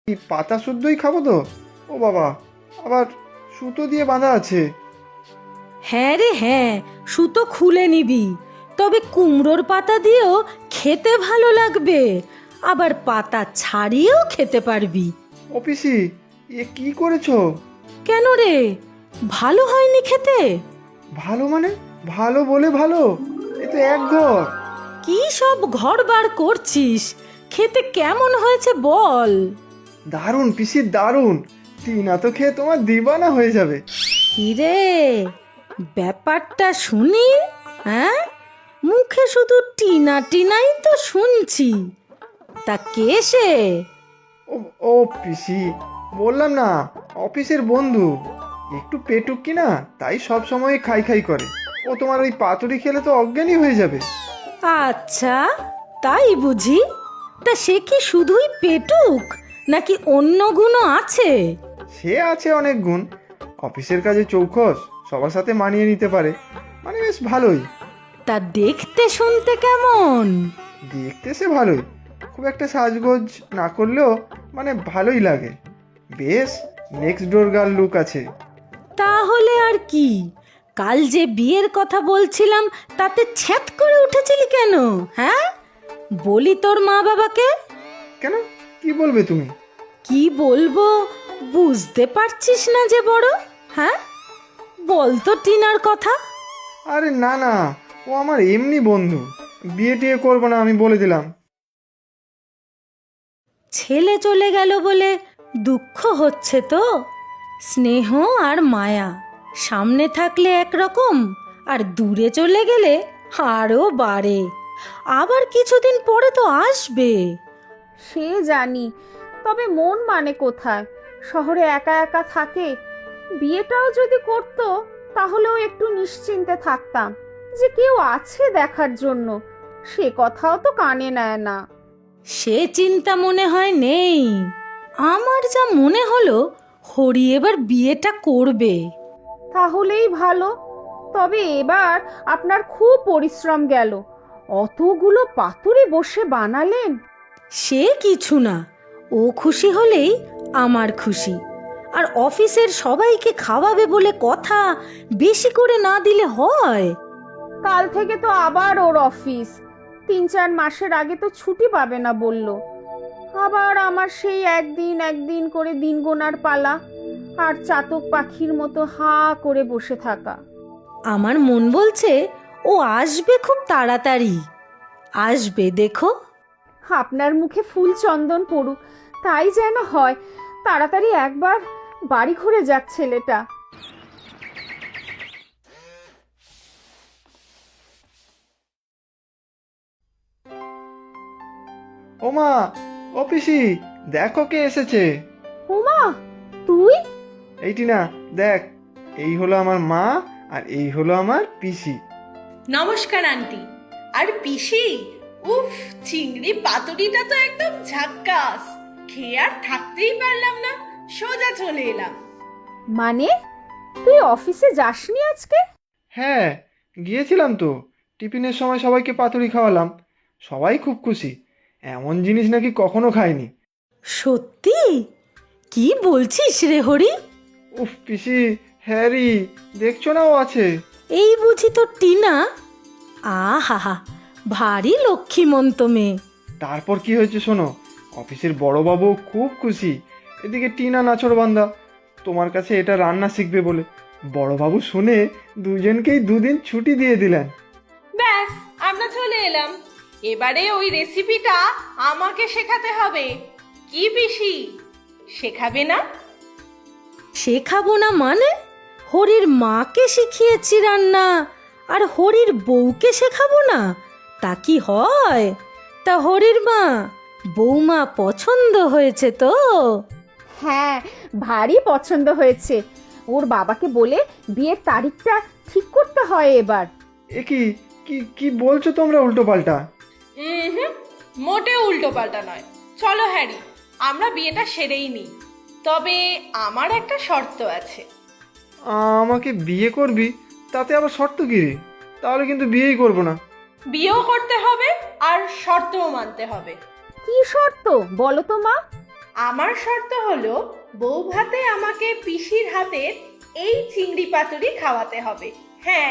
এই পাতা শুদ্ধই খাবো তো? ও বাবা, আবার সুতো দিয়ে বাঁধা আছে। হ্যাঁ রে হ্যাঁ, সুতো খুলে নিবি। তবে কুমড়োর পাতা দিয়েও খেতে ভালো লাগবে, আবার পাতা ছাড়িয়েও খেতে পারবি। ও পিসি, এ কি করেছো? কেন রে, ভালো হয়নি খেতে? ভালো মানে? ভালো বলে ভালো? এ তো এক ঘর। কি সব ঘর বার করছিস? খেতে কেমন হয়েছে বল। দারুণ পিসি, দারুণ। টিনা তো খেয়ে তোমার দিবানা হয়ে যাবে। কিরে, ব্যাপারটা শুনি। হ্যাঁ, মুখে শুধু টিনা টিনাই তো শুনছি। তা কে সে? ও ও পিসি, বললাম না, অফিসের বন্ধু। একটু পেটুক কিনা, তাই সব সময় খাই খাই করে। ও তোমার ওই পাতুরি খেলে তো অজ্ঞানী হয়ে যাবে। আচ্ছা, তাই বুঝি। তা সে কি শুধুই পেটুক, নাকি অন্য গুণও আছে? সে আছে অনেক গুণ। অফিসের কাজে চৌখস, সবার সাথে মানিয়ে নিতে পারে। মানে বেশ ভালোই। তা দেখতে শুনতে কেমন? দেখতে সে ভালোই, খুব একটা সাজগোজ না করলেও মানে ভালোই লাগে। বেশ নেক্সট ডোর গার্ল লুক আছে। তাহলে আর কি, কাল যে বিয়ের কথা বলছিলাম তাতে ছ্যাত করে উঠেছিলি কেন? হ্যাঁ, বলি তোর মা বাবাকে। কেন, কি বলবে তুমি? কি বলবো বুঝতে পারছিস না যে বড়? হ্যাঁ, বল তো টিনার কথা। আরে না না, ও আমার এমনি বন্ধু। বিয়ে টিয়ে করবো না, আমি বলে দিলাম। ছেলে চলে গেল বলে দুঃখ হচ্ছে তো? স্নেহ আর মায়া সামনে থাকলে একরকম, আর দূরে চলে গেলে আরও বাড়ে। আবার কিছুদিন পরে তো আসবে। সে জানি, তবে মন মানে কোথায়? শহরে একা একা থাকে। বিয়েটাও যদি করতো তাহলেও একটু নিশ্চিন্তে থাকতাম যে কেউ আছে দেখার জন্য। সে কথাও তো কানে নেয় না। সে চিন্তা মনে হয় নেই। আমার যা মনে হলো, হরি এবার বিয়েটা করবে। তাহলেই ভালো। তবে এবার আপনার খুব পরিশ্রম গেল। অতগুলো পাতুরি বসে বানালেন। সে কিছু না, ও খুশি হলেই আমার খুশি। আর অফিসের সবাইকে খাওয়াবে বলে কথা, বেশি করে না দিলে হয়? কাল থেকে তো আবার ওর অফিস। 3-4 মাসের আগে তো ছুটি পাবে না বলল। আবার আমার সেই একদিন একদিন করে দিন গোনার পালা, আর চাতক পাখির মতো হাঁ করে বসে থাকা। আমার মন বলছে ও আসবে খুব তাড়াতাড়ি। আসবে দেখো। আপনার মুখে ফুল চন্দন পড়ুক, তাই যেন হয়। তাড়াতাড়ি একবার বাড়ি ঘুরে যাক ছেলেটা। ও মা, ও পিসি, দেখো কে এসেছে। উমা, তুই? এইটি না, দেখ। এই হলো আমার মা, আর এই হলো আমার পিসি। নমস্কার আন্টি। আর পিসি, উফ, চিংড়ি পাতুরিটা তো একদম ঝাক্কাস। খেয়ে আর থাকতেই পারলাম না, সোজা চলে এলাম। মানে তুই অফিসে যাসনি আজকে? হ্যাঁ, গিয়েছিলাম তো। টিফিনের সময় সবাইকে পাতুরি খাওয়ালাম। সবাই খুব খুশি। এমন জিনিস নাকি কখনো খায়নি। সত্যি? কি বলছিস রে হরি? উফ পিসি, হ্যারি, দেখছো না ও আছে। এই বুঝি তো টিনা? আহা, ভারী লক্ষ্মীমন্ত মেয়ে। তারপর কি হয়েছে শোনো। অফিসের বড়বাবু খুব খুশি। এদিকে টিনা নাছোড়বান্দা, তোমার কাছে এটা রান্না শিখবে বলে। বড়বাবু শুনে দুজনকেই 2 দিন ছুটি দিয়ে দিলেন। ব্যাস, আমরা চলে এলাম। এবারে ওই রেসিপিটা আমাকে শেখাতে হবে। কি পিসি, শেখাবে না? শেখাবো না মানে? হরির মাকে শিখিয়েছি রান্না, আর হরির বউকে শেখাবো না? তা কি হয়? তা হরির মা, বৌমা পছন্দ হয়েছে তো? হ্যাঁ, ভারী পছন্দ হয়েছে। ওর বাবাকে বলে বিয়ের তারিখটা ঠিক করতে হয় এবার। এ কি কি কি বলছো তোমরা উল্টো পাল্টা? হুম, মোটেও উল্টো পাল্টা নয়। চলো হ্যারি, আমরা বিয়েটা সেরেই নিই। তবে আমার একটা শর্ত আছে। আমাকে বিয়ে করবি? তাতে আবার শর্ত কি রে? তাহলে কিন্তু বিয়েই করবো না। বিয়েও করতে হবে আর শর্তও মানতে হবে। কি শর্ত বলো তো মা? আমার শর্ত হলো বউ ভাতে আমাকে পিসির হাতের এই চিংড়ি পাতুরি খাওয়াতে হবে। হ্যাঁ।